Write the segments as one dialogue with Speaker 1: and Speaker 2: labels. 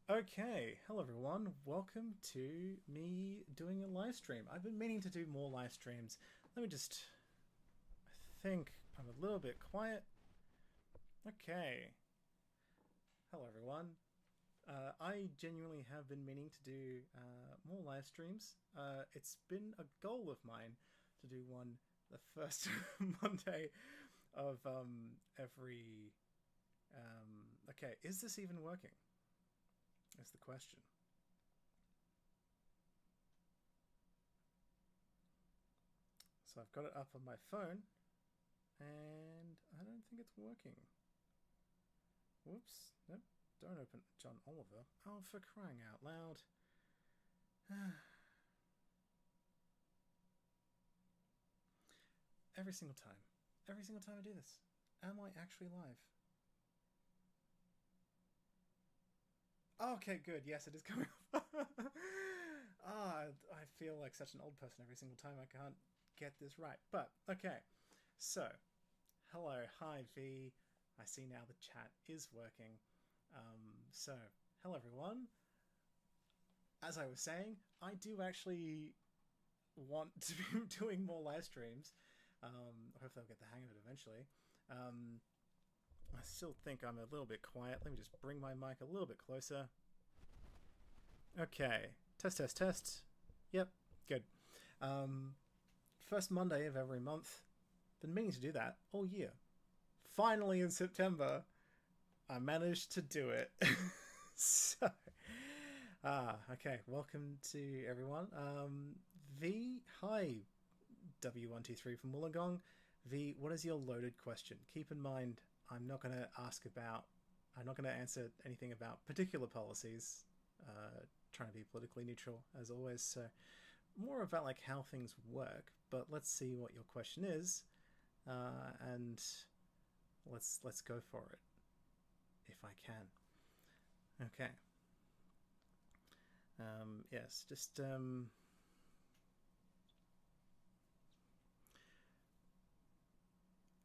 Speaker 1: Okay, hello everyone. Welcome to me doing a live stream. I've been meaning to do more live streams. Let me just. I think I'm a little bit quiet. Okay. Hello everyone. I genuinely have been meaning to do more live streams. It's been a goal of mine to do one the first Monday of every. Okay, is this even working? Is the question. So I've got it up on my phone, and I don't think it's working. Whoops. Nope. Don't open John Oliver. Oh, for crying out loud. Every single time. Every single time I do this. Am I actually live? Oh, okay, good. Yes, it is coming up. I feel like such an old person every single time I can't get this right. But, okay. So, hello, hi V. I see now the chat is working. Hello everyone. As I was saying, I do actually want to be doing more live streams. Hopefully I'll get the hang of it eventually. I still think I'm a little bit quiet. Let me just bring my mic a little bit closer. Okay. Test, test, test. Yep, good. First Monday of every month. Been meaning to do that all year. Finally in September, I managed to do it. So, okay. Welcome to everyone. V, hi, W123 from Wollongong. V, what is your loaded question? Keep in mind, I'm not going to answer anything about particular policies. Trying to be politically neutral as always. So, more about like how things work. But let's see what your question is, and let's go for it, if I can. Okay. Yes, just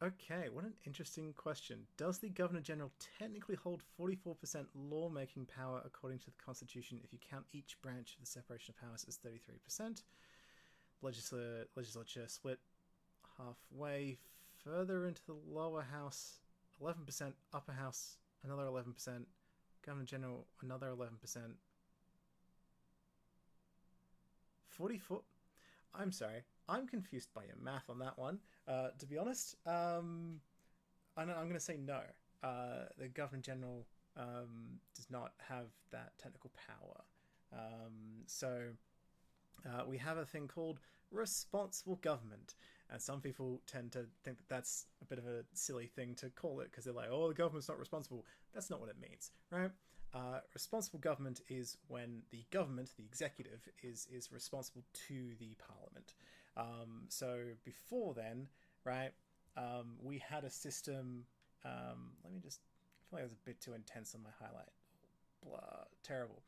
Speaker 1: Okay, what an interesting question. Does the Governor General technically hold 44% lawmaking power according to the Constitution if you count each branch of the separation of powers as 33%? Legislature split halfway, further into the lower house, 11%, upper house, another 11%, Governor General, another 11%. 44. I'm sorry. I'm confused by your math on that one. To be honest, I'm going to say no. The Governor General does not have that technical power. We have a thing called responsible government, and some people tend to think that that's a bit of a silly thing to call it because they're like, "Oh, the government's not responsible." That's not what it means, right? Responsible government is when the government, the executive, is responsible to the parliament. So before then, right, we had a system. Let me just. I feel like it was a bit too intense on my highlight. Blah, terrible.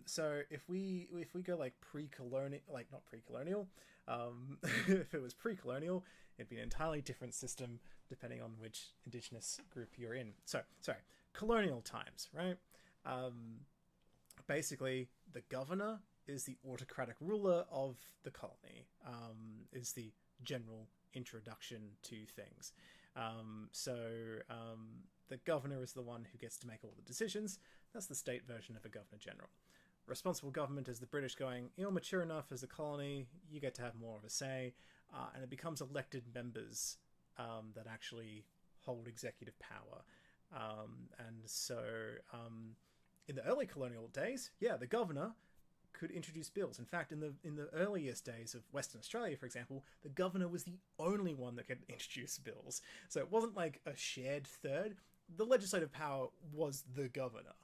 Speaker 1: So if we go like pre-colonial, like not pre-colonial, if it was pre-colonial, it'd be an entirely different system depending on which indigenous group you're in. So sorry, colonial times, right? Basically, the governor is the autocratic ruler of the colony. Is the general introduction to things. The governor is the one who gets to make all the decisions. That's the state version of a governor general. Responsible government is the British going, you're mature enough as a colony, you get to have more of a say, and it becomes elected members that actually hold executive power. In the early colonial days, yeah, the governor could introduce bills. In fact, in the earliest days of Western Australia, for example, the governor was the only one that could introduce bills. So it wasn't like a shared third. The legislative power was the governor.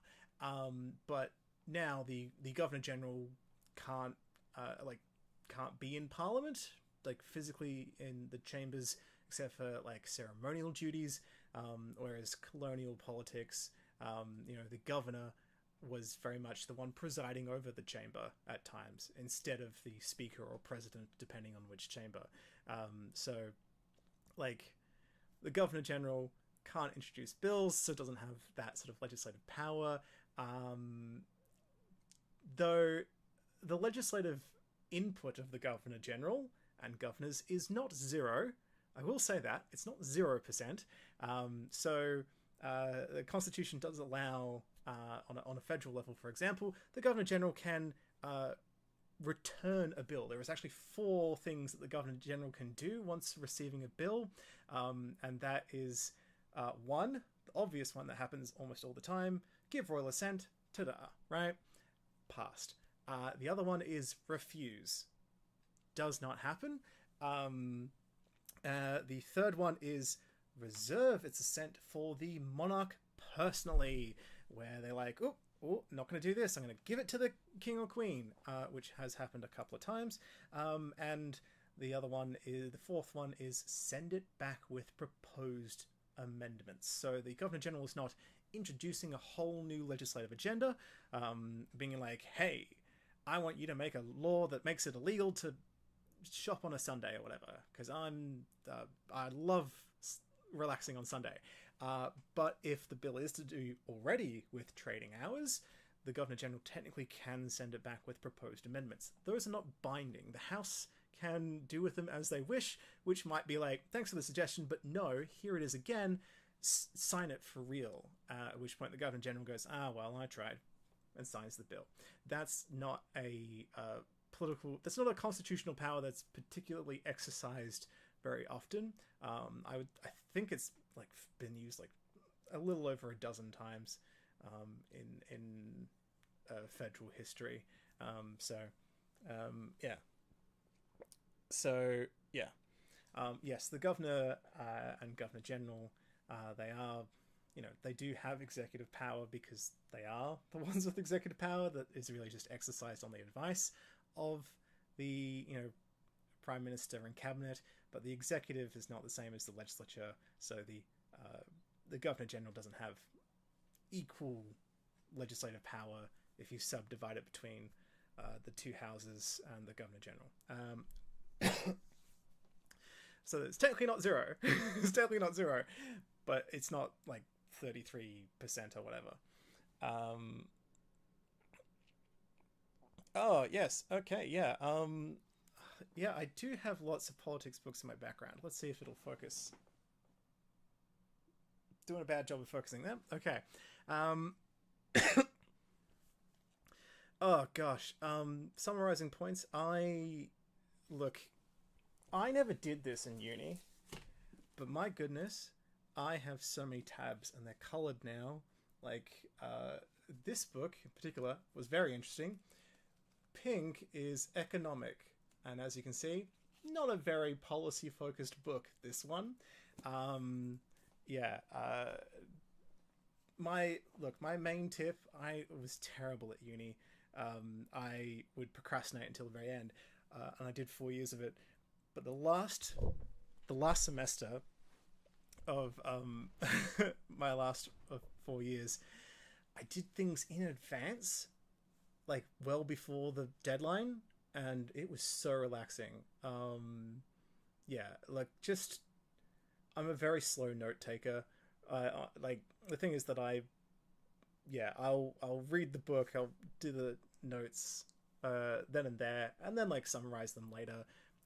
Speaker 1: But now the Governor General can't can't be in Parliament, like physically in the chambers, except for like ceremonial duties. Whereas colonial politics, the governor was very much the one presiding over the chamber at times, instead of the speaker or president, depending on which chamber. Like, the Governor General can't introduce bills, so doesn't have that sort of legislative power, Though the legislative input of the Governor General and governors is not zero. I will say that it's not 0%. The Constitution does allow, on a federal level, for example, the Governor General can return a bill. There is actually 4 things that the Governor General can do once receiving a bill, and that is 1, the obvious one that happens almost all the time: give royal assent. Ta-da! Right? Passed. The other one is refuse. Does not happen. The third one is reserve its assent for the monarch personally, where they're like, oh, not going to do this. I'm going to give it to the king or queen, which has happened a couple of times. And the fourth one is send it back with proposed amendments. So the Governor General is not introducing a whole new legislative agenda, being like, hey, I want you to make a law that makes it illegal to shop on a Sunday or whatever, because I love relaxing on Sunday. But if the bill is to do already with trading hours, the Governor General technically can send it back with proposed amendments. Those are not binding. The House can do with them as they wish, which might be like, thanks for the suggestion, but no, here it is again, sign it for real. At which point the Governor General goes, well, I tried, and signs the bill. That's not a that's not a constitutional power that's particularly exercised very often. I think it's like been used like a little over a dozen times in federal history. Yes, the Governor and Governor General, they are, they do have executive power because they are the ones with executive power that is really just exercised on the advice of the, Prime Minister and Cabinet, but the executive is not the same as the legislature, so the Governor General doesn't have equal legislative power if you subdivide it between the 2 houses and the Governor General. So it's technically not 0. It's definitely not 0, but it's not like 33% or whatever. Oh, yes. Okay, yeah. Yeah, I do have lots of politics books in my background. Let's see if it'll focus. Doing a bad job of focusing there. Okay. Oh, gosh. Summarizing points. I never did this in uni, but my goodness, I have so many tabs and they're colored now. Like, this book in particular was very interesting. Pink is economic, and as you can see, not a very policy-focused book, this one. My main tip, I was terrible at uni. I would procrastinate until the very end, and I did 4 years of it. But the last semester of my last 4 years, I did things in advance, like well before the deadline, and it was so relaxing. I'm a very slow note taker. Like, the thing is that I'll read the book, I'll do the notes then and there, and then like summarize them later,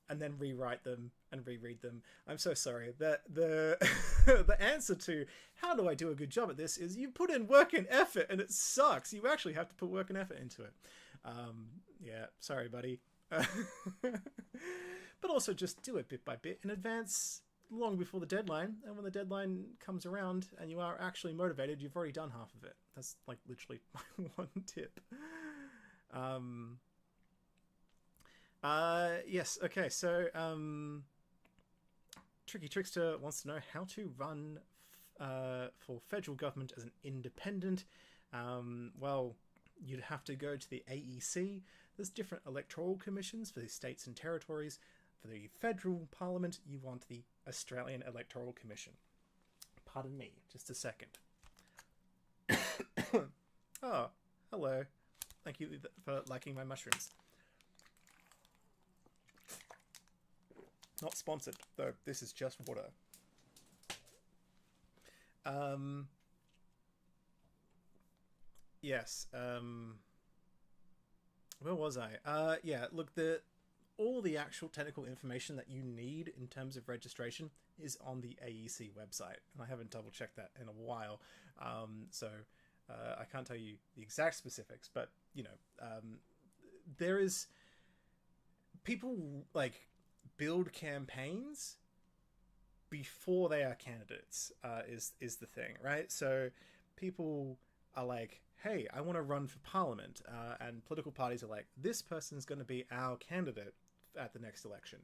Speaker 1: and then rewrite them and reread them. I'm so sorry. The the answer to how do I do a good job at this is you put in work and effort, and it sucks. You actually have to put work and effort into it. Sorry, buddy. But also just do it bit by bit in advance, long before the deadline. And when the deadline comes around and you are actually motivated, you've already done half of it. That's like literally my one tip. Yes, okay, so Tricky Trickster wants to know how to run for federal government as an independent. Well, you'd have to go to the AEC. There's different electoral commissions for the states and territories. For the federal parliament, you want the Australian Electoral Commission. Pardon me, just a second. Oh, hello. Thank you for liking my mushrooms. Not sponsored, though. This is just water. Yes. Where was I? Yeah. Look, the all the actual technical information that you need in terms of registration is on the AEC website, and I haven't double checked that in a while, so I can't tell you the exact specifics. But there is people like build campaigns before they are candidates. Is the thing, right? So people are like, hey, I want to run for parliament, and political parties are like, this person's going to be our candidate at the next election,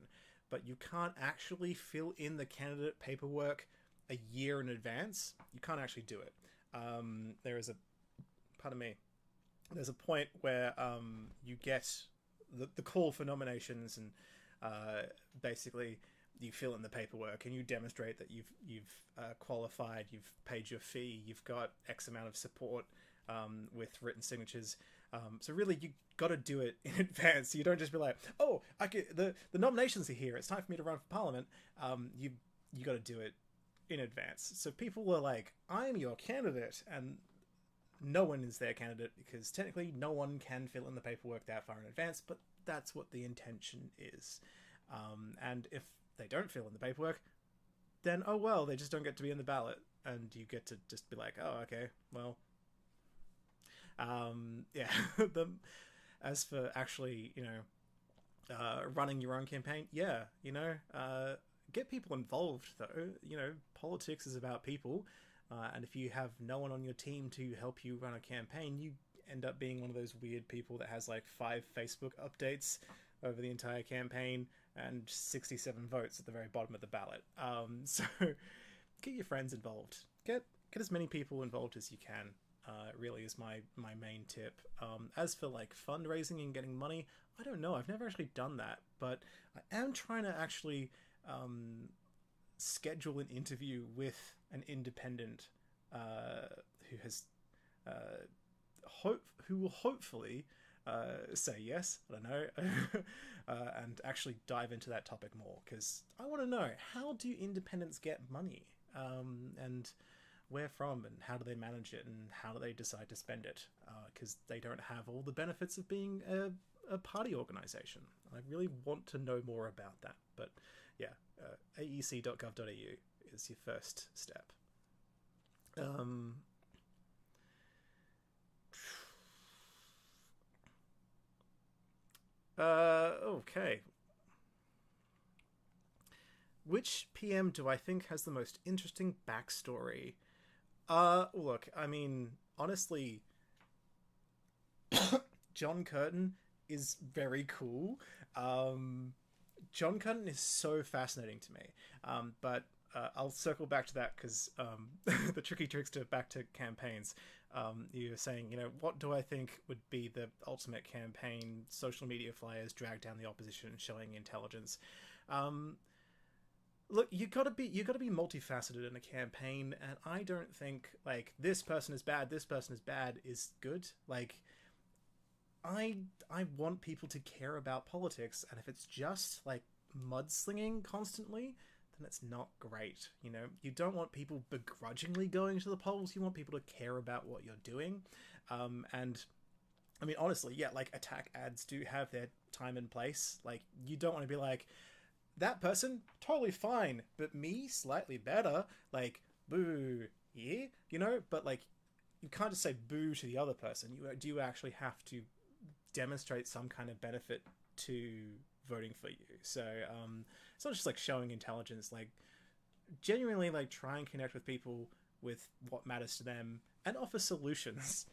Speaker 1: but you can't actually fill in the candidate paperwork a year in advance. You can't actually do it. There is a, pardon me, there's a point where you get the call for nominations, and basically you fill in the paperwork and you demonstrate that you've qualified, you've paid your fee, you've got X amount of support with written signatures. So really, you got to do it in advance. You don't just be like, oh, I get the nominations are here, it's time for me to run for parliament. You got to do it in advance. So people are like, I'm your candidate, and no one is their candidate because technically no one can fill in the paperwork that far in advance, but that's what the intention is. And if they don't fill in the paperwork, then oh well, they just don't get to be in the ballot, and you get to just be like, oh, okay, well, yeah. As for actually, running your own campaign, yeah, get people involved though. Politics is about people, and if you have no one on your team to help you run a campaign, you end up being one of those weird people that has like 5 Facebook updates over the entire campaign and 67 votes at the very bottom of the ballot. So get your friends involved. Get as many people involved as you can. Really is my main tip. As for like fundraising and getting money, I don't know. I've never actually done that, but I am trying to actually schedule an interview with an independent who has who will hopefully say yes. I don't know, and actually dive into that topic more, because I want to know, how do independents get money, and where from, and how do they manage it, and how do they decide to spend it, because they don't have all the benefits of being a party organization. I really want to know more about that. But yeah, aec.gov.au is your first step. Okay. Which PM do I think has the most interesting backstory? Look, I mean, honestly, John Curtin is very cool. John Curtin is so fascinating to me. But I'll circle back to that, because the tricky trickster back to campaigns. You were saying, what do I think would be the ultimate campaign? Social media flyers drag down the opposition, showing intelligence. Look, you gotta be multifaceted in a campaign, and I don't think like this person is bad is good. Like, I want people to care about politics, and if it's just like mudslinging constantly, then it's not great. You don't want people begrudgingly going to the polls. You want people to care about what you're doing. And I mean, honestly, yeah, like attack ads do have their time and place. Like, you don't want to be like, that person totally fine, but me slightly better, like, boo, yeah, but like, you can't just say boo to the other person. You do actually have to demonstrate some kind of benefit to voting for you. So it's not just like showing intelligence, like genuinely like try and connect with people with what matters to them and offer solutions.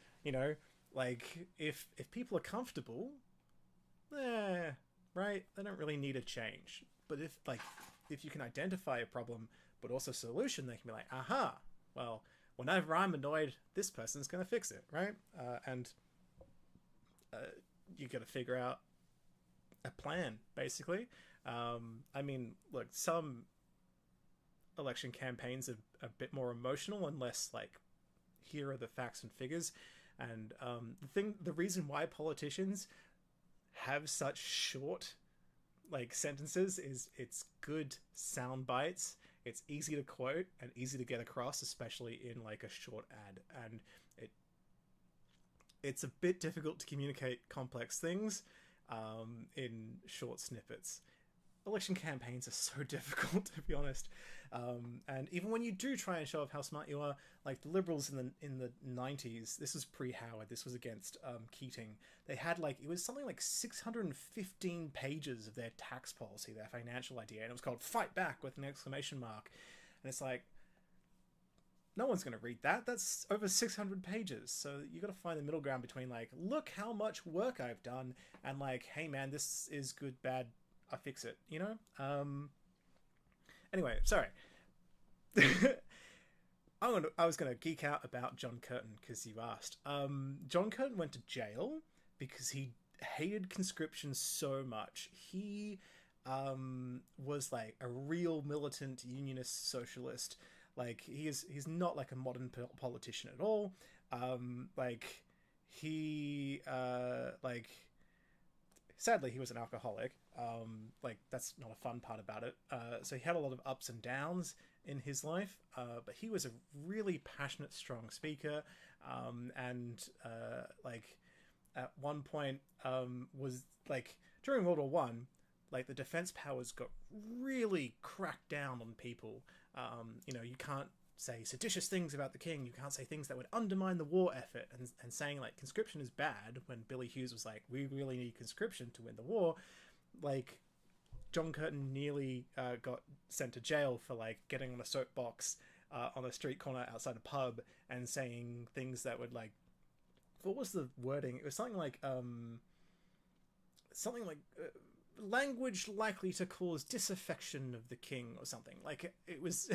Speaker 1: Like if people are comfortable, right, they don't really need a change. But if you can identify a problem but also solution, they can be like, aha, well, whenever I'm annoyed, this person's going to fix it, right? And you got to figure out a plan, basically. I mean, look, some election campaigns are a bit more emotional and less like, here are the facts and figures. And the reason why politicians have such short like sentences is it's good sound bites, it's easy to quote and easy to get across, especially in like a short ad, and it's a bit difficult to communicate complex things in short snippets. Election campaigns are so difficult, to be honest. And even when you do try and show off how smart you are, like the Liberals in the 90s, this was pre-Howard, this was against Keating, they had like, it was something like 615 pages of their tax policy, their financial idea, and it was called Fight Back with an exclamation mark. And it's like, no one's going to read that. That's over 600 pages. So you got to find the middle ground between like, look how much work I've done, and like, hey man, this is good, bad, I fix it, you know? Anyway, sorry. I was going to geek out about John Curtin because you asked. John Curtin went to jail because he hated conscription so much. He was like a real militant unionist socialist. Like he's not like a modern politician at all. Sadly, he was an alcoholic. Like, that's not a fun part about it. So he had a lot of ups and downs in his life, but he was a really passionate, strong speaker. Like, at one point, was, like, during World War One, like, the defense powers got really cracked down on people. You know, you can't say seditious things about the king, you can't say things that would undermine the war effort, and saying like conscription is bad when Billy Hughes was like, we really need conscription to win the war. Like, John Curtin nearly got sent to jail for like getting on a soapbox on a street corner outside a pub and saying things that would like, what was the wording? It was something like language likely to cause disaffection of the king or something. Like, it was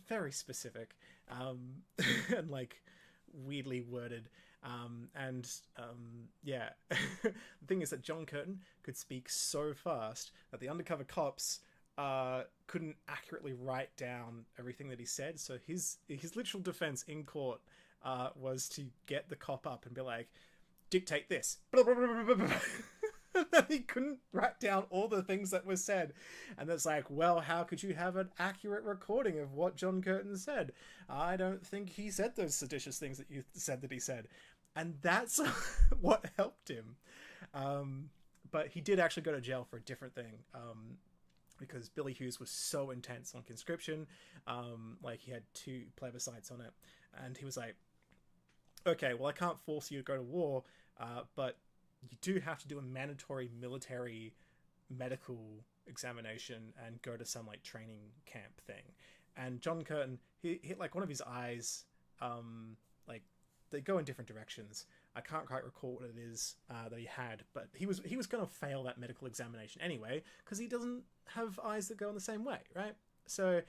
Speaker 1: very specific and like weirdly worded. Yeah. The thing is that John Curtin could speak so fast that the undercover cops couldn't accurately write down everything that he said. So his literal defense in court was to get the cop up and be like, dictate this. He couldn't write down all the things that were said, and it's like, well, how could you have an accurate recording of what John Curtin said? I don't think he said those seditious things that you said that he said. And that's what helped him. But he did actually go to jail for a different thing, because Billy Hughes was so intense on conscription. Like, he had 2 plebiscites on it, and he was like, okay, well, I can't force you to go to war, but you do have to do a mandatory military medical examination and go to some like training camp thing. And John Curtin, he hit like one of his eyes, like they go in different directions. I can't quite recall what it is that he had, but he was going to fail that medical examination anyway, because he doesn't have eyes that go in the same way, right? So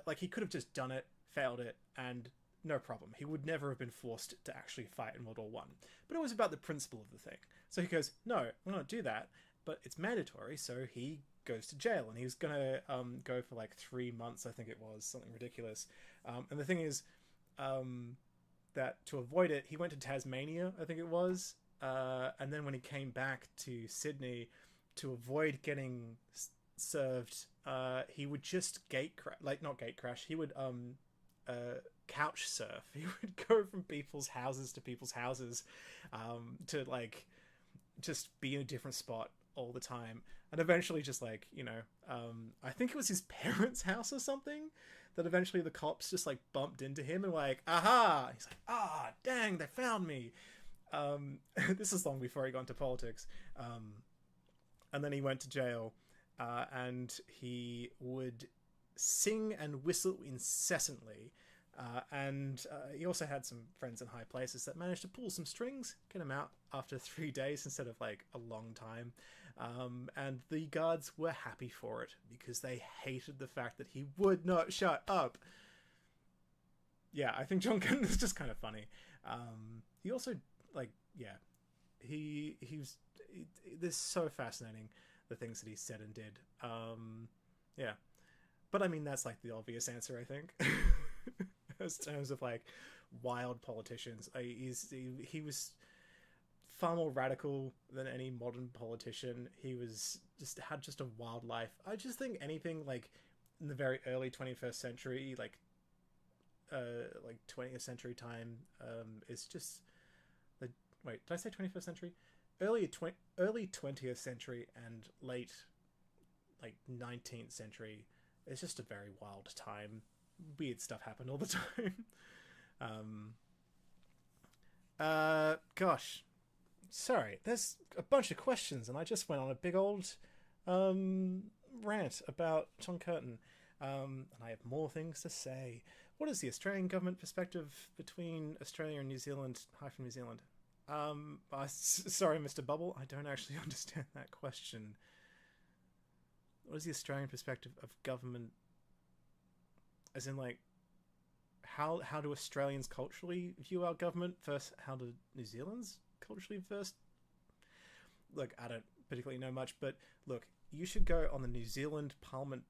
Speaker 1: like, he could have just done it, failed it, and no problem. He would never have been forced to actually fight in World War One. But it was about the principle of the thing. So he goes, no, I'm not do that, but it's mandatory. So he goes to jail, and he's going to go for like 3 months, I think it was, something ridiculous. And the thing is that to avoid it, he went to Tasmania, I think it was. And then when he came back to Sydney, to avoid getting served, he would just not gate crash. He would couch surf. He would go from people's houses to people's houses, to like just be in a different spot all the time, and eventually just like, you know, I think it was his parents' house or something, that eventually the cops just like bumped into him and were like, aha, he's like, ah, dang, they found me. This is long before he got into politics. And then he went to jail, and he would sing and whistle incessantly. And he also had some friends in high places that managed to pull some strings, get him out after 3 days instead of like a long time. And the guards were happy for it because they hated the fact that he would not shut up. Yeah, I think John Curtin is just kind of funny. He also, like, yeah, he's this is so fascinating, the things that he said and did. Yeah, but I mean, that's like the obvious answer, I think. In terms of like wild politicians, he was far more radical than any modern politician. He was had a wild life. I just think anything like in the very early 21st century, like 20th century time, is just Wait, did I say 21st century? Early 20th century and late, like, 19th century. It's just a very wild time. Weird stuff happened all the time. Gosh. Sorry, there's a bunch of questions, and I just went on a big old rant about John Curtin. And I have more things to say. What is the Australian government perspective between Australia and New Zealand, New Zealand? Sorry, Mr. Bubble, I don't actually understand that question. What is the Australian perspective of government? As in, like, how do Australians culturally view our government versus how do New Zealanders culturally first? Look, I don't particularly know much, but look, you should go on the New Zealand Parliament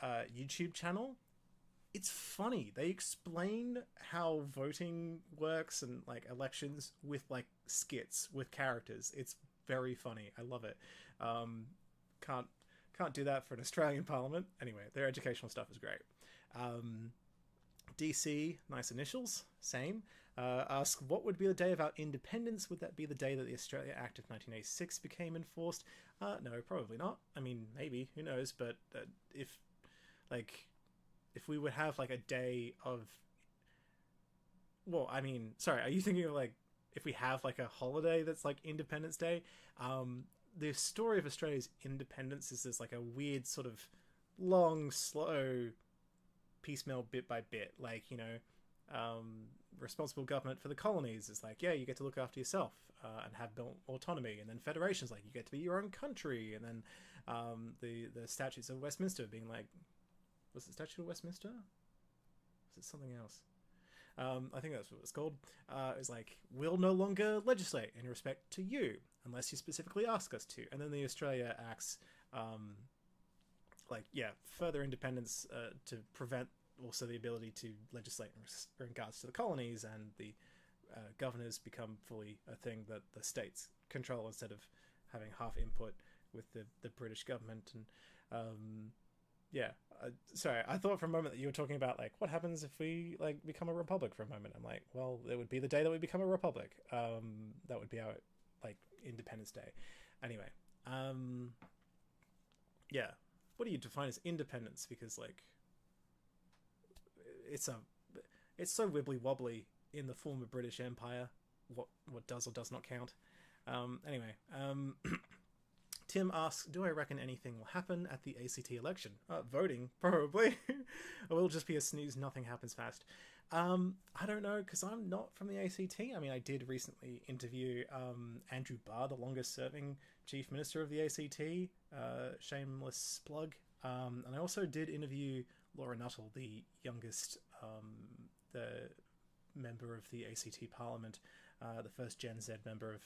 Speaker 1: YouTube channel. It's funny. They explain how voting works and, like, elections with, like, skits with characters. It's very funny. I love it. Can't do that for an Australian Parliament. Anyway, their educational stuff is great. DC, nice initials, same. Ask, what would be the day of our independence? Would that be the day that the Australia Act of 1986 became enforced? No, probably not. I mean, maybe, who knows? But if we would have, like, a day of... Well, I mean, sorry, are you thinking of, like, if we have, like, a holiday that's, like, Independence Day? The story of Australia's independence is this, like, a weird sort of long, slow... piecemeal bit by bit, like, you know, responsible government for the colonies is like, yeah, you get to look after yourself and have built autonomy, and then federation's like, you get to be your own country, and then the statutes of Westminster being like, was it Statute of Westminster? Was it something else? I think that's what it's called. It's like, we'll no longer legislate in respect to you unless you specifically ask us to, and then the Australia Acts like, yeah, further independence to prevent also the ability to legislate in regards to the colonies, and the governors become fully a thing that the states control instead of having half input with the British government. And yeah, sorry, I thought for a moment that you were talking about, like, what happens if we, like, become a republic for a moment. I'm like, well, it would be the day that we become a republic. That would be our, like, Independence Day. Anyway, yeah. What do you define as independence? Because, like, it's so wibbly wobbly in the former British Empire. What does or does not count? Anyway, Tim asks, do I reckon anything will happen at the ACT election? Voting, probably. It will just be a snooze, nothing happens fast. I don't know, because I'm not from the ACT. I mean, I did recently interview Andrew Barr, the longest serving Chief Minister of the ACT. Shameless plug. And I also did interview Laura Nuttall, the youngest the member of the ACT Parliament, the first Gen Z member of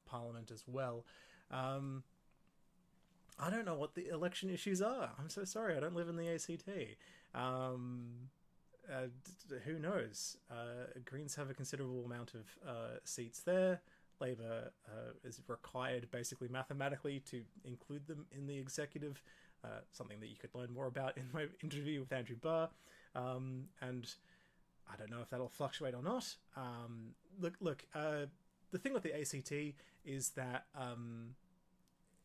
Speaker 1: Parliament as well. I don't know what the election issues are. I'm so sorry, I don't live in the ACT. Who knows? Greens have a considerable amount of seats there. Labour is required, basically mathematically, to include them in the executive, something that you could learn more about in my interview with Andrew Barr. And I don't know if that'll fluctuate or not. Look, the thing with the ACT is that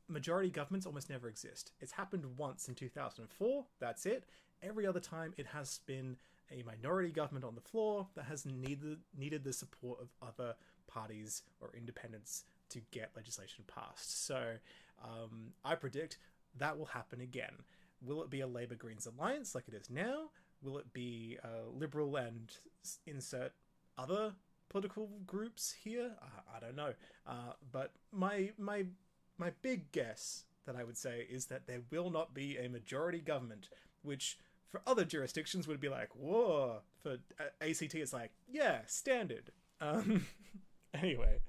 Speaker 1: majority governments almost never exist. It's happened once in 2004, that's it. Every other time it has been a minority government on the floor that has needed the support of other parties or independents to get legislation passed. So I predict that will happen again. Will it be a Labour Greens alliance like it is now? Will it be Liberal and insert other political groups here? I don't know. But my big guess that I would say is that there will not be a majority government, which for other jurisdictions would be like, whoa. For ACT, it's like, yeah, standard. Anyway.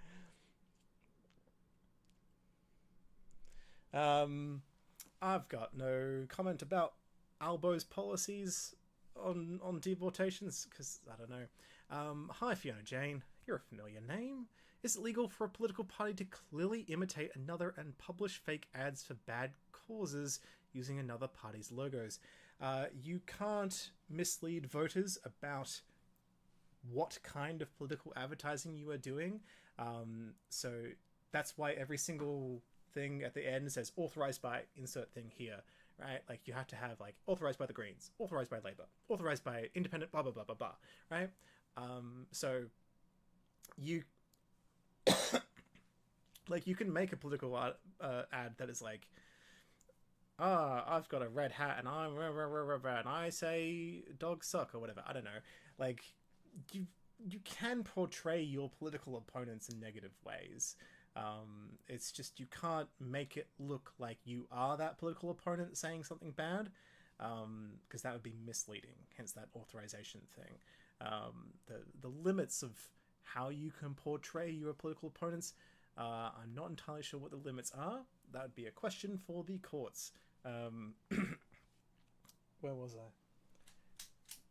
Speaker 1: I've got no comment about Albo's policies on deportations, because I don't know. Hi, Fiona Jane. You're a familiar name. Is it legal for a political party to clearly imitate another and publish fake ads for bad causes using another party's logos? You can't mislead voters about what kind of political advertising you are doing. So that's why every single thing at the end says authorized by insert thing here, right? Like you have to have like authorized by the Greens, authorized by Labour, authorized by Independent, blah blah blah blah blah, right? So you like you can make a political ad that is like, I've got a red hat and I say dogs suck or whatever. I don't know. Like you can portray your political opponents in negative ways. It's just you can't make it look like you are that political opponent saying something bad, because that would be misleading. Hence that authorization thing. The limits of how you can portray your political opponents, I'm not entirely sure what the limits are. That would be a question for the courts. Where was I?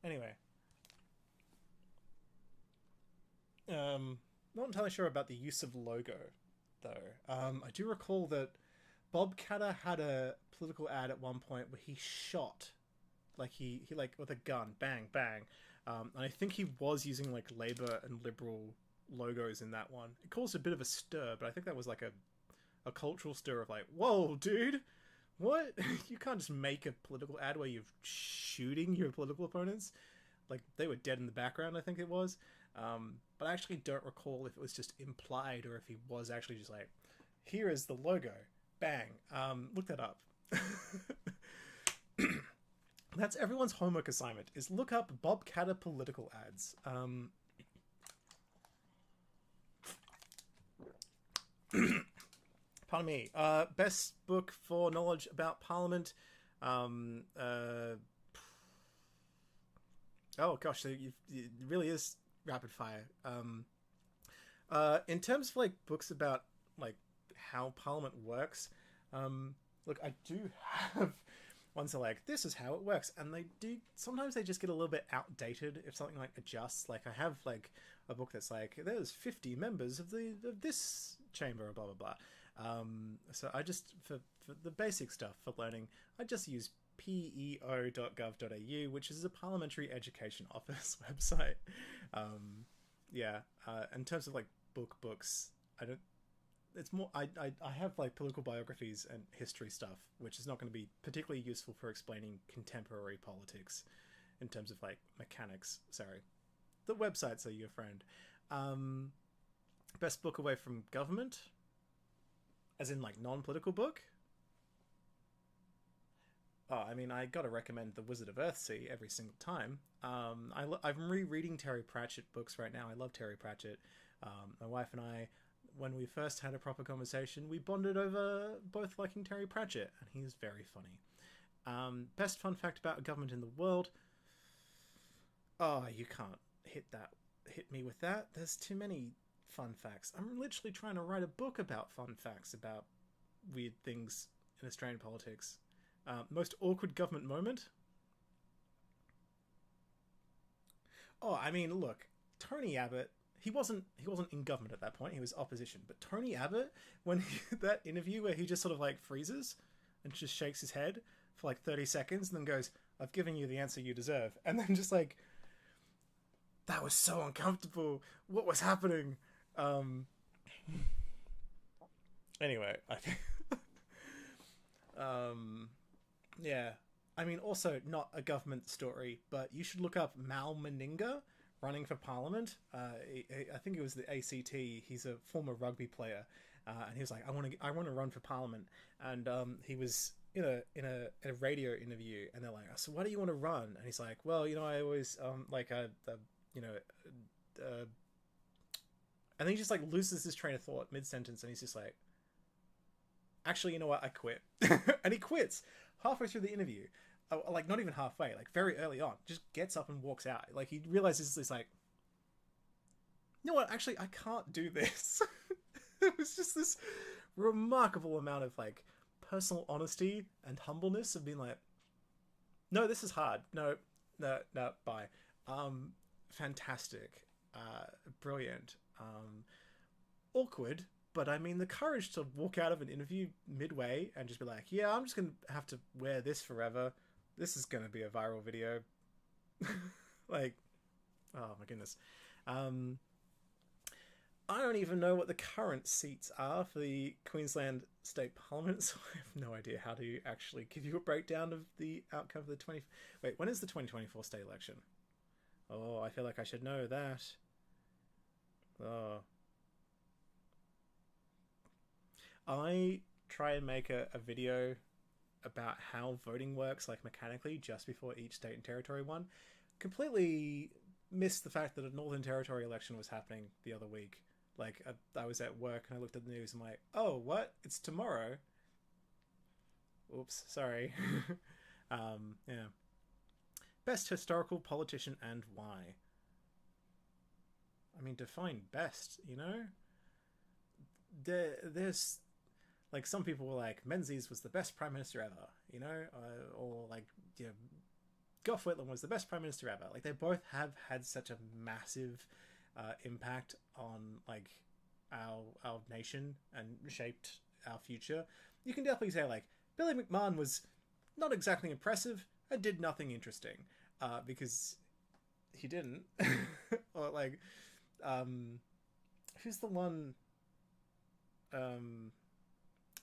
Speaker 1: Anyway. Not entirely sure about the use of logo, though. I do recall that Bob Catter had a political ad at one point where he shot, like he like with a gun, bang, bang. And I think he was using like Labour and Liberal logos in that one. It caused a bit of a stir, but I think that was like a cultural stir of like, whoa, dude, what? You can't just make a political ad where you're shooting your political opponents. Like they were dead in the background, I think it was. But I actually don't recall if it was just implied or if he was actually just like, here is the logo, bang. Look that up. That's everyone's homework assignment, is look up Bob Catter political ads. Pardon me. Best book for knowledge about Parliament. Oh gosh, it really is rapid fire. In terms of like books about like how Parliament works, look, I do have ones that are like, this is how it works, and sometimes they just get a little bit outdated if something like adjusts. Like I have like a book that's like, there's 50 members of this chamber, blah blah blah. So I just for the basic stuff for learning, I just use peo.gov.au, which is a Parliamentary Education Office website. In terms of like books, I don't. It's more I have like political biographies and history stuff, which is not going to be particularly useful for explaining contemporary politics in terms of like mechanics. Sorry, the websites are your friend. Best book away from government, as in like non-political book. Oh, I mean, I gotta recommend The Wizard of Earthsea every single time. I'm rereading Terry Pratchett books right now. I love Terry Pratchett. My wife and I, when we first had a proper conversation, we bonded over both liking Terry Pratchett, and he's very funny. Best fun fact about government in the world. Oh, you can't hit me with that. There's too many fun facts. I'm literally trying to write a book about fun facts about weird things in Australian politics. Most awkward government moment? Oh, I mean, look, Tony Abbott, he wasn't in government at that point, he was opposition. But Tony Abbott, when that interview where he just sort of like freezes and just shakes his head for like 30 seconds and then goes, I've given you the answer you deserve. And then just like, that was so uncomfortable. What was happening? Anyway, I think... yeah, I mean, also not a government story, but you should look up Mal Meninga running for Parliament. I think it was the ACT. He's a former rugby player, and he was like, I want to run for Parliament. And he was in a radio interview, and they're like, so why do you want to run? And he's like, well, I always and then he just like loses his train of thought mid-sentence, and he's just like, actually, you know what? I quit. And he quits halfway through the interview. Like, not even halfway, like very early on. Just gets up and walks out. Like, he realizes it's like, you know what? Actually, I can't do this. It was just this remarkable amount of, like, personal honesty and humbleness of being like, no, this is hard. No, bye. Fantastic. Brilliant. Awkward. But I mean, the courage to walk out of an interview midway and just be like, yeah, I'm just going to have to wear this forever. This is going to be a viral video. Like, oh my goodness. I don't even know what the current seats are for the Queensland State Parliament, so I have no idea how to actually give you a breakdown of the outcome of the 20... Wait, when is the 2024 state election? Oh, I feel like I should know that. Oh. I try and make a video about how voting works, like mechanically, just before each state and territory one. Completely missed the fact that a Northern Territory election was happening the other week. Like, I was at work and I looked at the news and I'm like, oh, what? It's tomorrow? Oops, sorry. Yeah. Best historical politician and why? I mean, define best, you know? There's... Like, some people were like, Menzies was the best prime minister ever, you know? Or, like, you know, Gough Whitlam was the best prime minister ever. Like, they both have had such a massive impact on, like, our nation and shaped our future. You can definitely say, like, Billy McMahon was not exactly impressive and did nothing interesting, because he didn't. Or, like, who's the one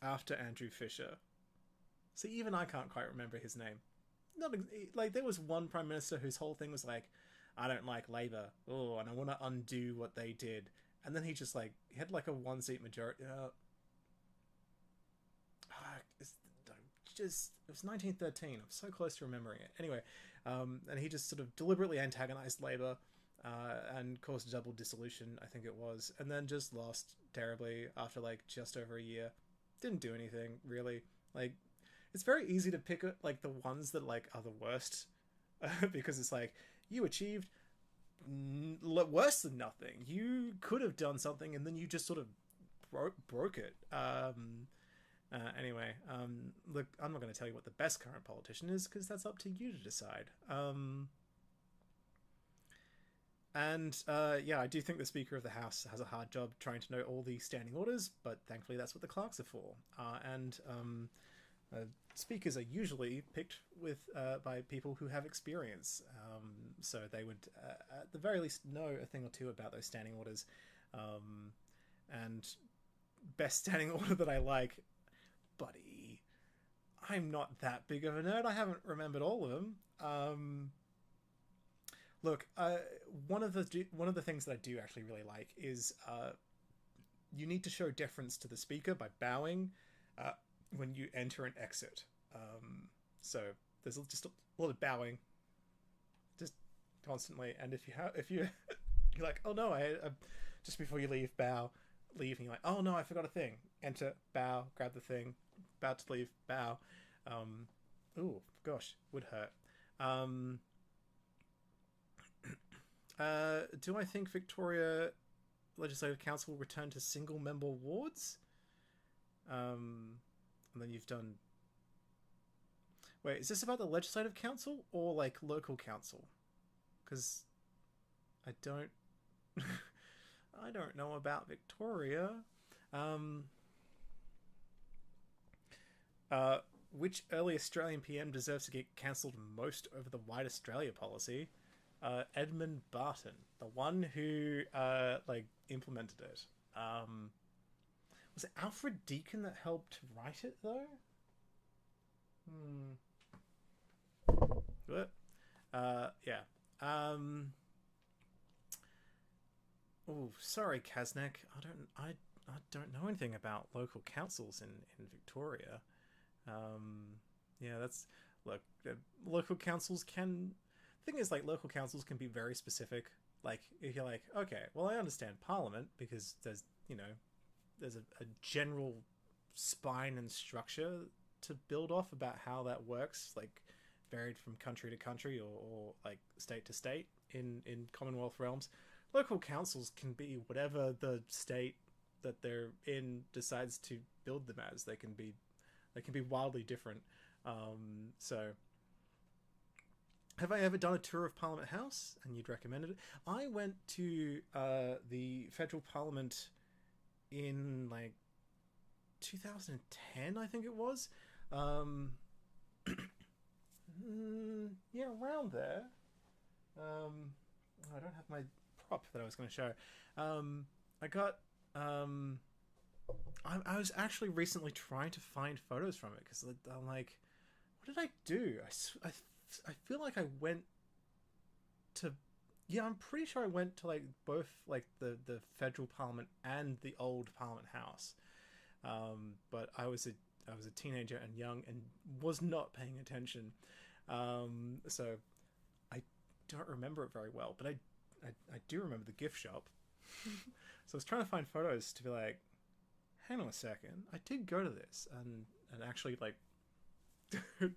Speaker 1: after Andrew Fisher? See, even I can't quite remember his name. Not like, there was one prime minister whose whole thing was like, I don't like Labour, oh, and I want to undo what they did, and then he just, like, he had like a 1-seat majority. It was 1913. I'm so close to remembering it. Anyway, and he just sort of deliberately antagonized Labour and caused double dissolution, I think it was, and then just lost terribly after, like, just over a year. Didn't do anything really. Like, it's very easy to pick, like, the ones that, like, are the worst, because it's like, you achieved worse than nothing. You could have done something and then you just sort of broke it. Anyway, look, I'm not going to tell you what the best current politician is, because that's up to you to decide. Yeah, I do think the Speaker of the House has a hard job trying to know all the standing orders, but thankfully that's what the clerks are for. Speakers are usually picked by people who have experience, so they would at the very least know a thing or two about those standing orders. And best standing order that I like, buddy, I'm not that big of a nerd. I haven't remembered all of them. Look, one of the things that I do actually really like is you need to show deference to the speaker by bowing when you enter and exit. So there's just a lot of bowing, just constantly. And if you're like, oh no, I just before you leave, bow, leave, and you're like, oh no, I forgot a thing. Enter, bow, grab the thing, about to leave, bow. Ooh, gosh, would hurt. Do I think Victoria Legislative Council will return to single-member wards? And then you've done... Wait, is this about the Legislative Council or, like, local council? Because I don't... I don't know about Victoria. Which early Australian PM deserves to get cancelled most over the White Australia policy? Edmund Barton, the one who like implemented it. Was it Alfred Deakin that helped write it though? What? Yeah. Oh, sorry, Kaznek. I don't know anything about local councils in Victoria. Yeah, that's... Look, local councils can... The thing is, like, local councils can be very specific. Like, if you're like, okay, well, I understand Parliament, because there's, you know, there's a general spine and structure to build off about how that works, like, varied from country to country or like, state to state in Commonwealth realms. Local councils can be whatever the state that they're in decides to build them as. They can be wildly different. So... Have I ever done a tour of Parliament House and you'd recommended it? I went to the Federal Parliament in, like, 2010, I think it was. Yeah, around there. I don't have my prop that I was going to show. I got I was actually recently trying to find photos from it because I'm like, what did I do? I feel like I went to, yeah, I'm pretty sure I went to like both like the federal parliament and the old Parliament House, but I was a teenager and young and was not paying attention, so I don't remember it very well, but I do remember the gift shop. So I was trying to find photos to be like, hang on a second, I did go to this and actually like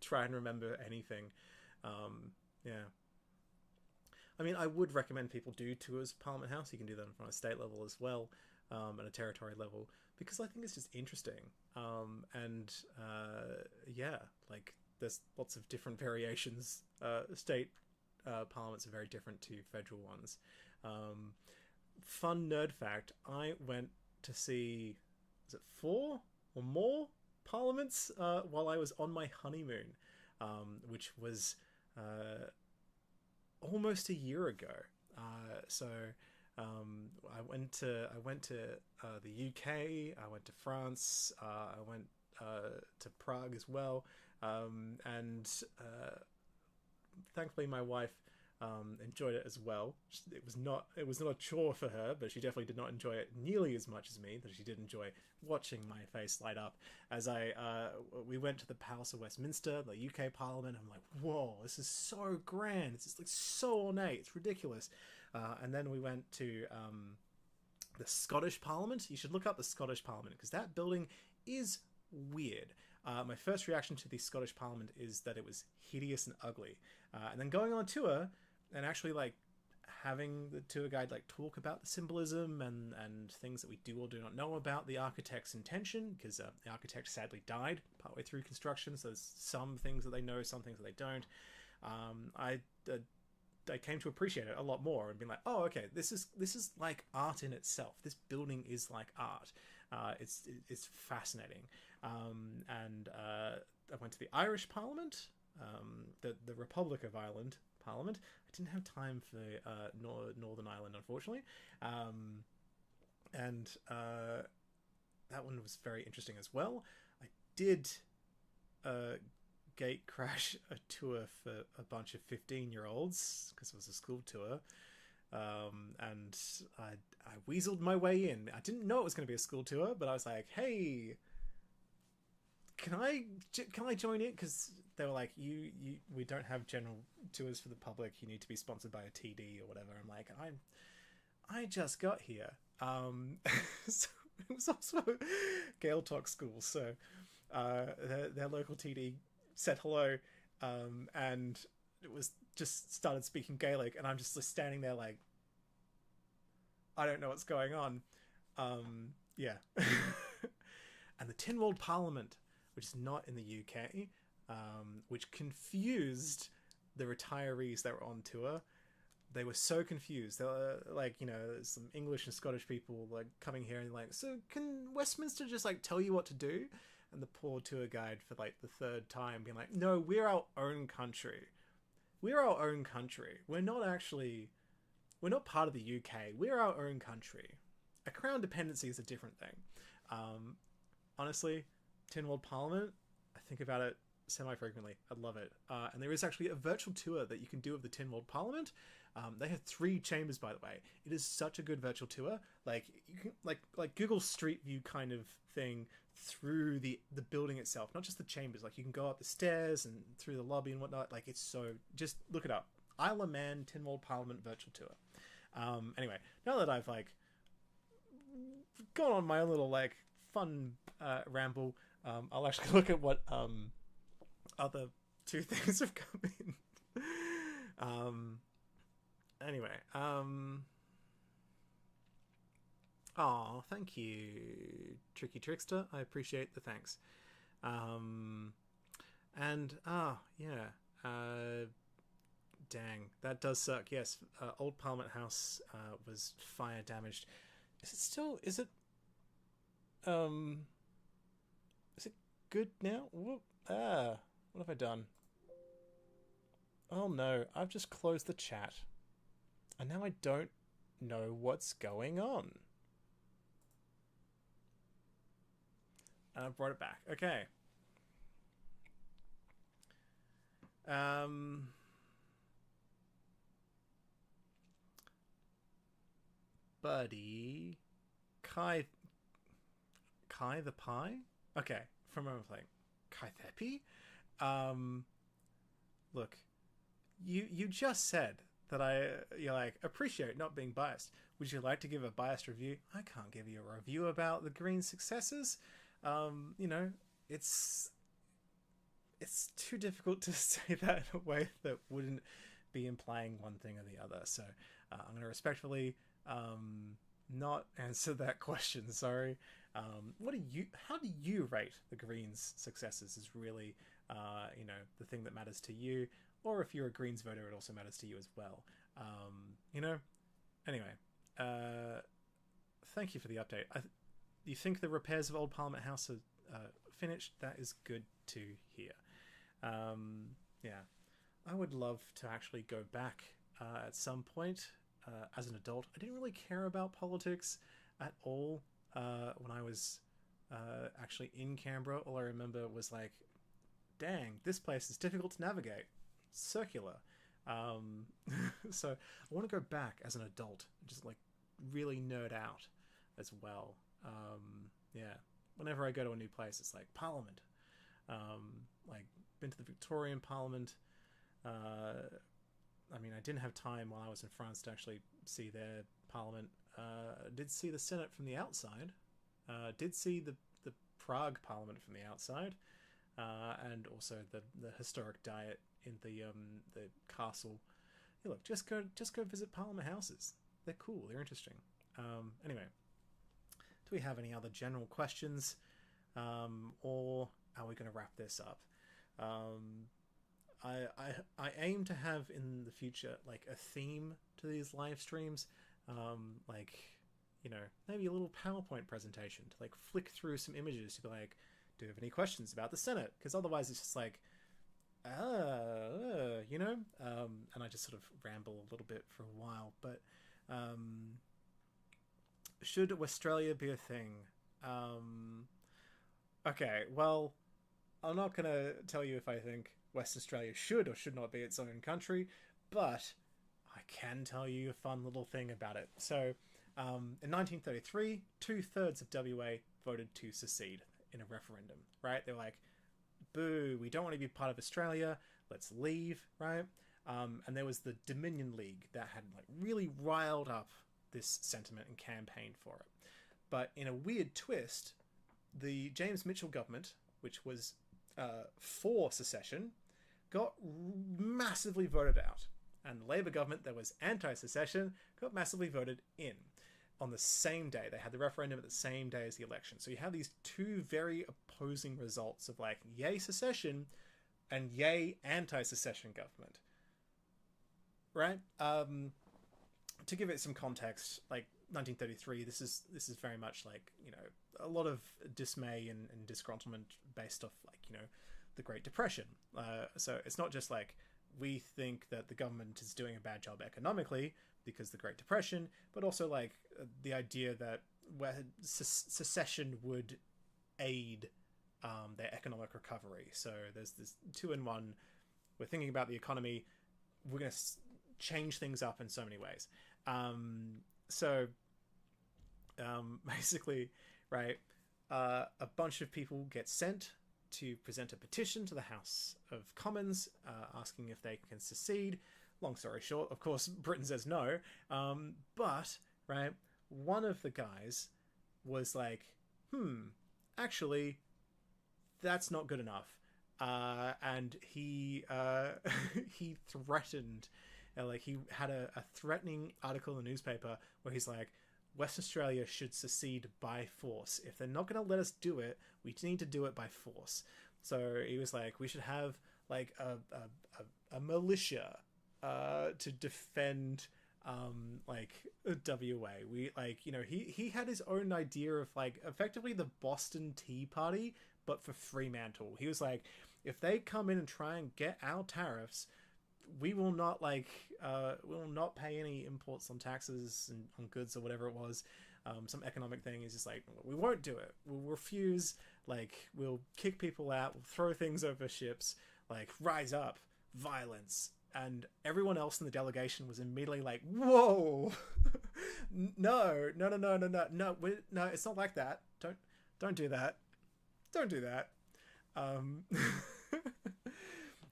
Speaker 1: try and remember anything. Yeah. I mean, I would recommend people do tours of Parliament House. You can do them from a state level as well, and a territory level, because I think it's just interesting. Yeah, like there's lots of different variations. State parliaments are very different to federal ones. Fun nerd fact, I went to see, is it 4 or more parliaments while I was on my honeymoon, which was almost a year ago. I went to the UK, I went to France, I went to Prague as well, and thankfully my wife enjoyed it as well. It was not a chore for her, but she definitely did not enjoy it nearly as much as me. That she did enjoy watching my face light up as we went to the Palace of Westminster, the UK Parliament. I'm like, whoa, this is so grand. It's just like so ornate. It's ridiculous. And then we went to the Scottish Parliament. You should look up the Scottish Parliament because that building is weird. My first reaction to the Scottish Parliament is that it was hideous and ugly. And then going on a tour and actually like having the tour guide like talk about the symbolism and things that we do or do not know about the architect's intention, because the architect sadly died partway through construction, so there's some things that they know, some things that they don't. I came to appreciate it a lot more and being like, oh, okay, this is like art in itself. This building is like art. It's fascinating. And I went to the Irish Parliament, the Republic of Ireland Parliament. I didn't have time for Northern Ireland, unfortunately. And that one was very interesting as well. I did gate crash a tour for a bunch of 15-year-olds because it was a school tour. And I weaseled my way in. I didn't know it was going to be a school tour, but I was like, hey, can I join it? Because they were like, we don't have general tours for the public. You need to be sponsored by a TD or whatever. I'm like, I just got here. So it was also Gael Talk school. So their local TD said hello, and it was just started speaking Gaelic, and I'm just standing there like, I don't know what's going on. Yeah. And the Tynwald Parliament, which is not in the UK, which confused the retirees that were on tour. They were so confused. They were like, some English and Scottish people like coming here and like, so can Westminster just like tell you what to do? And the poor tour guide for like the third time being like, no, we're our own country. We're our own country. We're not part of the UK. We're our own country. A crown dependency is a different thing. Honestly, Tynwald Parliament, I think about it semi-frequently. I love it. And there is actually a virtual tour that you can do of the Tynwald Parliament. They have 3 chambers, by the way. It is such a good virtual tour. Like you can like Google Street View kind of thing through the building itself, not just the chambers. Like you can go up the stairs and through the lobby and whatnot. Like it's so, just look it up. Isle of Man Tynwald Parliament virtual tour. Anyway, now that I've like gone on my own little like fun ramble, I'll actually look at what other 2 things have come in. Anyway, thank you, Tricky Trickster. I appreciate the thanks. Dang, that does suck. Yes, old Parliament House was fire damaged. Is it good now? Whoop. What have I done? Oh no, I've just closed the chat. And now I don't know what's going on. And I brought it back. Okay. Buddy. Kai the Pie? Okay, from where I'm playing. Kai Thepi? Look, you just said that you're like, appreciate not being biased. Would you like to give a biased review? I can't give you a review about the Green successes. You know, it's too difficult to say that in a way that wouldn't be implying one thing or the other. So I'm going to respectfully not answer that question. Sorry. How do you rate the Greens' successes is really, you know, the thing that matters to you, or if you're a Greens voter, it also matters to you as well. You know, anyway, thank you for the update. You think the repairs of Old Parliament House are finished? That is good to hear. Yeah, I would love to actually go back at some point as an adult. I didn't really care about politics at all when I was actually in Canberra. All I remember was like, dang, this place is difficult to navigate. Circular. So I want to go back as an adult and just like really nerd out as well. Yeah, whenever I go to a new place, it's like Parliament. Like been to the Victorian Parliament. I mean, I didn't have time while I was in France to actually see their Parliament. Did see the Senate from the outside. Did see the Prague Parliament from the outside, and also the historic Diet in the castle. Yeah, look, just go visit Parliament houses. They're cool. They're interesting. Anyway, do we have any other general questions, or are we going to wrap this up? I aim to have in the future like a theme to these live streams, like, you know, maybe a little PowerPoint presentation to like flick through some images to be like, do you have any questions about the Senate? Because otherwise it's just like, you know, and I just sort of ramble a little bit for a while. But should Westralia be a thing? Okay, well, I'm not going to tell you if I think Western Australia should or should not be its own country, but I can tell you a fun little thing about it. So, in 1933, 2/3 of WA voted to secede in a referendum, right? They're like, boo, we don't want to be part of Australia, let's leave, right? And there was the Dominion League that had like really riled up this sentiment and campaigned for it. But in a weird twist, the James Mitchell government, which was for secession, got massively voted out. And the Labour government that was anti-secession got massively voted in on the same day. They had the referendum at the same day as the election. So you have these two very opposing results of like, yay secession and yay anti-secession government. Right? To give it some context, like 1933, this is very much like, you know, a lot of dismay and disgruntlement based off like, you know, the Great Depression. So it's not just like we think that the government is doing a bad job economically because the Great Depression, but also like the idea that secession would aid their economic recovery. So there's this 2-in-1. We're thinking about the economy. We're going to change things up in so many ways. Basically, right, a bunch of people get sent to present a petition to the House of Commons asking if they can secede. Long story short, of course, Britain says no. But, right, one of the guys was like, actually, that's not good enough. And he he threatened, like he had a threatening article in the newspaper where he's like, Western Australia should secede by force. If they're not going to let us do it, we need to do it by force. So he was like, we should have like a militia to defend like WA. We like, you know, he had his own idea of like effectively the Boston Tea Party, but for Fremantle. He was like, if they come in and try and get our tariffs, we will not we will not pay any imports on taxes and on goods or whatever it was. Some economic thing is just like, we won't do it. We'll refuse. Like, we'll kick people out. We'll throw things over ships. Like, rise up, violence. And everyone else in the delegation was immediately like, whoa, no, it's not like that. Don't do that. Don't do that.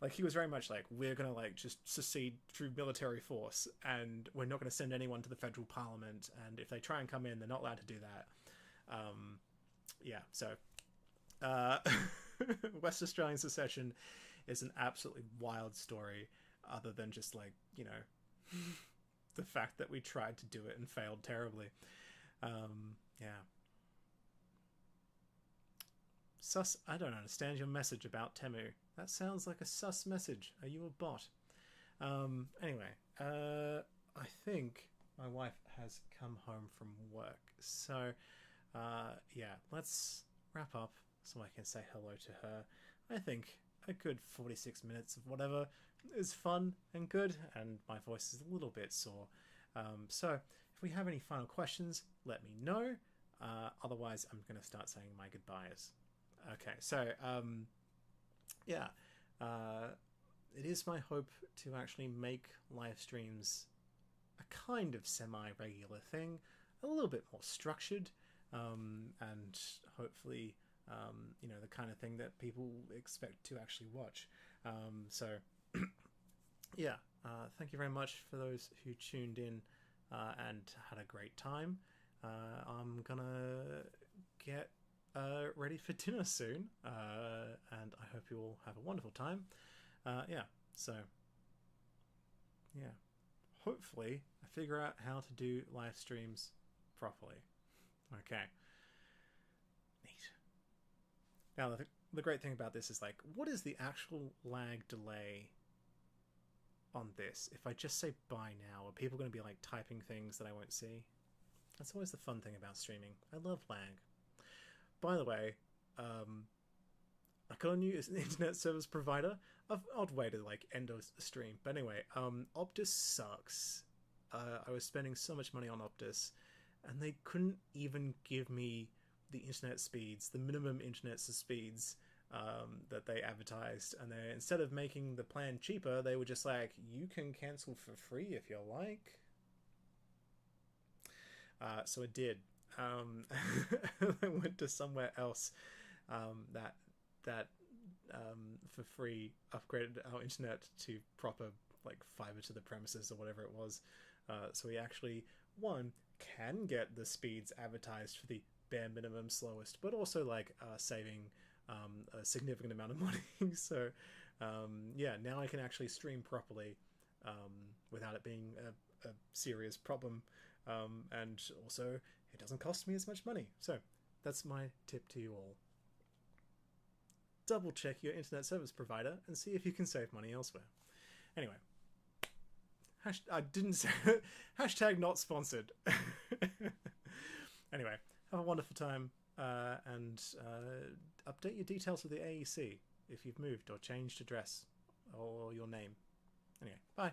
Speaker 1: Like, he was very much like, we're gonna like just secede through military force, and we're not gonna send anyone to the federal parliament, and if they try and come in, they're not allowed to do that. Yeah, so West Australian secession is an absolutely wild story, other than just like, you know, the fact that we tried to do it and failed terribly. Yeah. Sus, I don't understand your message about Temu. That sounds like a sus message. Are you a bot? Anyway, I think my wife has come home from work. So, yeah, let's wrap up so I can say hello to her. I think a good 46 minutes of whatever is fun and good, and my voice is a little bit sore. So, if we have any final questions, let me know. Otherwise, I'm going to start saying my goodbyes. Okay, so, yeah, it is my hope to actually make live streams a kind of semi-regular thing, a little bit more structured, and hopefully, you know, the kind of thing that people expect to actually watch. So, yeah, thank you very much for those who tuned in and had a great time. I'm gonna get ready for dinner soon, and I hope you all have a wonderful time. Yeah, so yeah, hopefully I figure out how to do live streams properly. Okay, neat. Now the great thing about this is, like, what is the actual lag delay on this? If I just say bye now, are people going to be like typing things that I won't see? That's always the fun thing about streaming. I love lag. By the way, I got a new internet service provider. Odd way to like end a stream, but anyway, Optus sucks. I was spending so much money on Optus, and they couldn't even give me the internet speeds, the minimum internet speeds that they advertised. And they, instead of making the plan cheaper, they were just like, you can cancel for free if you like. So I did. I went to somewhere else that for free upgraded our internet to proper like fiber to the premises or whatever it was. So we actually, one, can get the speeds advertised for the bare minimum slowest, but also like saving a significant amount of money. So yeah, now I can actually stream properly without it being a serious problem. And also it doesn't cost me as much money. So that's my tip to you all. Double check your internet service provider and see if you can save money elsewhere. Anyway, I didn't say hashtag not sponsored. Anyway, have a wonderful time, and update your details with the AEC if you've moved or changed address or your name. Anyway, bye.